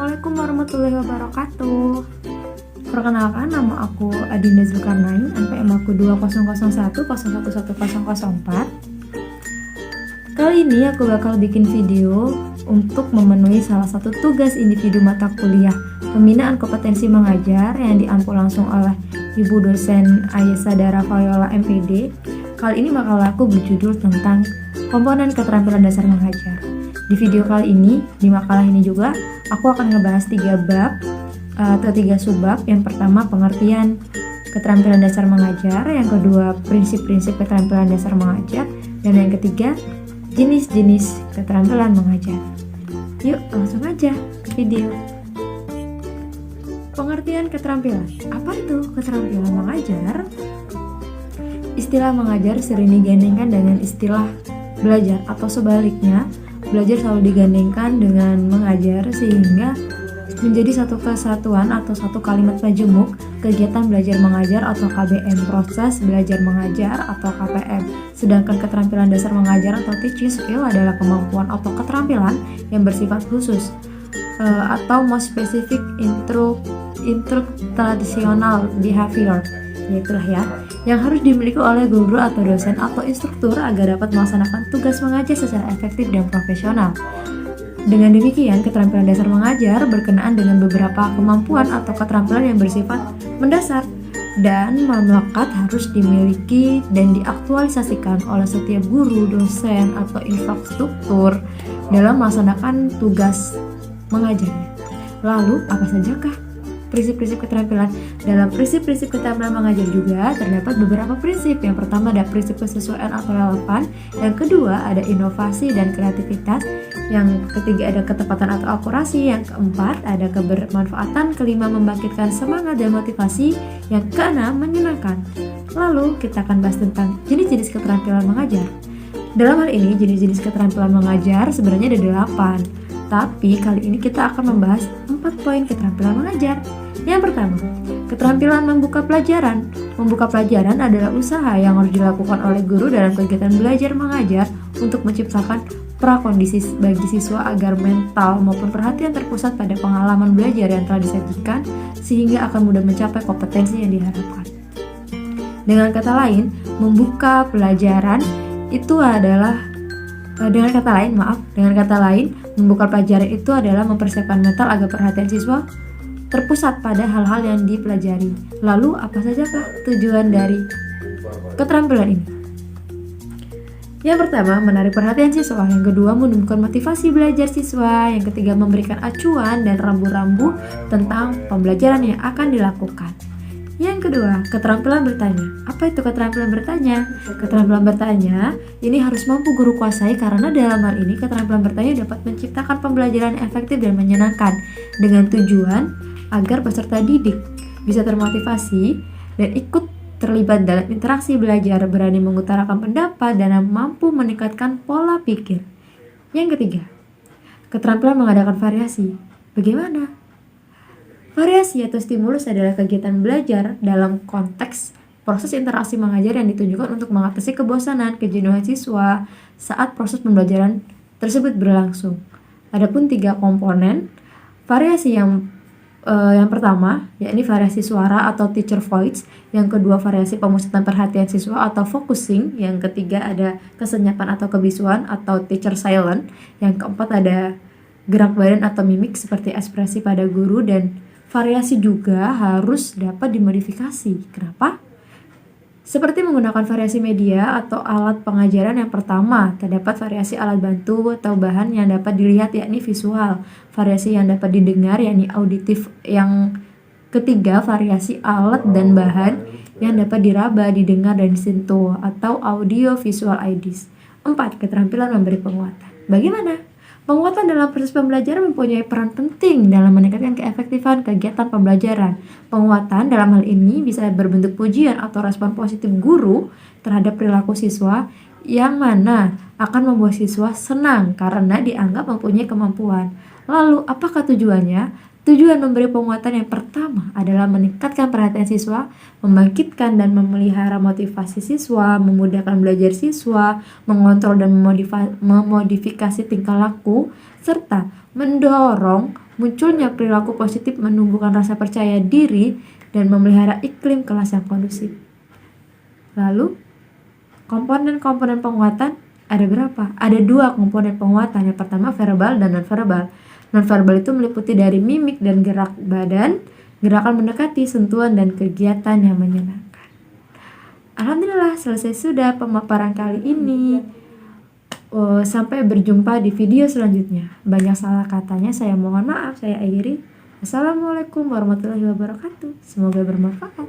Assalamualaikum warahmatullahi wabarakatuh. Perkenalkan, nama aku Adinda Zulkarnain, NPM aku 2001011004. Kali ini aku bakal bikin video untuk memenuhi salah satu tugas individu mata kuliah Pembinaan Kompetensi Mengajar yang diampu langsung oleh Ibu dosen Ayesa Dara Viola MPD. Kali ini makalah aku berjudul tentang komponen keterampilan dasar mengajar. Di video kali ini, di makalah ini juga, aku akan ngebahas 3 bab atau 3 subbab. Yang pertama, pengertian keterampilan dasar mengajar. Yang kedua, prinsip-prinsip keterampilan dasar mengajar. Dan yang ketiga, jenis-jenis keterampilan mengajar. Yuk, langsung aja ke video. Pengertian keterampilan. Apa itu keterampilan mengajar? Istilah mengajar sering digandingkan dengan istilah belajar, atau sebaliknya, belajar selalu digandingkan dengan mengajar sehingga menjadi satu kesatuan atau satu kalimat majemuk kegiatan belajar mengajar atau KBM, proses belajar mengajar atau KPM. Sedangkan keterampilan dasar mengajar atau teaching skill adalah kemampuan atau keterampilan yang bersifat khusus atau more specific instructional behavior, yaitulah ya, yang harus dimiliki oleh guru atau dosen atau instruktur agar dapat melaksanakan tugas mengajar secara efektif dan profesional. Dengan demikian, keterampilan dasar mengajar berkenaan dengan beberapa kemampuan atau keterampilan yang bersifat mendasar dan melekat harus dimiliki dan diaktualisasikan oleh setiap guru, dosen, atau infrastruktur dalam melaksanakan tugas mengajarnya. Lalu, apa sajakah prinsip-prinsip keterampilan? Dalam prinsip-prinsip keterampilan mengajar juga terdapat beberapa prinsip. Yang pertama ada prinsip kesesuaian atau relevan. Yang kedua ada inovasi dan kreativitas. Yang ketiga ada ketepatan atau akurasi. Yang keempat ada kebermanfaatan. Kelima membangkitkan semangat dan motivasi. Yang keenam menyenangkan. Lalu kita akan bahas tentang jenis-jenis keterampilan mengajar. Dalam hal ini jenis-jenis keterampilan mengajar sebenarnya ada 8. Tapi kali ini kita akan membahas 4 poin keterampilan mengajar. Yang pertama, keterampilan membuka pelajaran. Membuka pelajaran adalah usaha yang harus dilakukan oleh guru dalam kegiatan belajar mengajar untuk menciptakan prakondisi bagi siswa agar mental maupun perhatian terpusat pada pengalaman belajar yang telah disajikan sehingga akan mudah mencapai kompetensi yang diharapkan. Dengan kata lain, membuka pelajaran itu adalah dengan kata lain, membuka pelajaran itu adalah mempersiapkan mental agar perhatian siswa terpusat pada hal-hal yang dipelajari. Lalu, apa sajakah tujuan dari keterampilan ini? Yang pertama, menarik perhatian siswa. Yang kedua, menumbuhkan motivasi belajar siswa. Yang ketiga, memberikan acuan dan rambu-rambu tentang pembelajaran yang akan dilakukan. Yang kedua, keterampilan bertanya. Apa itu keterampilan bertanya? Keterampilan bertanya ini harus mampu guru kuasai karena dalam hal ini keterampilan bertanya dapat menciptakan pembelajaran yang efektif dan menyenangkan dengan tujuan agar peserta didik bisa termotivasi dan ikut terlibat dalam interaksi belajar, berani mengutarakan pendapat, dan mampu meningkatkan pola pikir. Yang ketiga, keterampilan mengadakan variasi. Bagaimana? Variasi atau stimulus adalah kegiatan belajar dalam konteks proses interaksi mengajar yang ditunjukkan untuk mengatasi kebosanan, kejenuhan siswa saat proses pembelajaran tersebut berlangsung. Adapun 3 komponen variasi yang pertama, yakni variasi suara atau teacher voice. Yang kedua, variasi pemusatan perhatian siswa atau focusing. Yang ketiga ada kesenyapan atau kebisuan atau teacher silent. Yang keempat ada gerak badan atau mimik seperti ekspresi pada guru. Dan variasi juga harus dapat dimodifikasi. Kenapa? Seperti menggunakan variasi media atau alat pengajaran. Yang pertama, terdapat variasi alat bantu atau bahan yang dapat dilihat yakni visual. Variasi yang dapat didengar yakni auditif. Yang ketiga, variasi alat dan bahan yang dapat diraba, didengar, dan disentuh atau audio visual aids. 4. Keterampilan memberi penguatan. Bagaimana? Penguatan dalam proses pembelajaran mempunyai peran penting dalam meningkatkan keefektifan kegiatan pembelajaran. Penguatan dalam hal ini bisa berbentuk pujian atau respon positif guru terhadap perilaku siswa yang mana akan membuat siswa senang karena dianggap mempunyai kemampuan. Lalu, apakah tujuannya? Tujuan memberi penguatan yang pertama adalah meningkatkan perhatian siswa, membangkitkan dan memelihara motivasi siswa, memudahkan belajar siswa, mengontrol dan memodifikasi tingkah laku, serta mendorong Munculnya perilaku positif menumbuhkan rasa percaya diri dan memelihara iklim kelas yang kondusif. Lalu, komponen-komponen penguatan ada berapa? Ada 2 komponen penguatan. Yang pertama verbal dan non-verbal. Non-verbal itu meliputi dari mimik dan gerak badan, gerakan mendekati, sentuhan, dan kegiatan yang menyenangkan. Alhamdulillah, selesai sudah pemaparan kali ini. Sampai berjumpa di video selanjutnya. Banyak salah katanya, saya mohon maaf. Saya akhiri. Assalamualaikum warahmatullahi wabarakatuh. Semoga bermanfaat.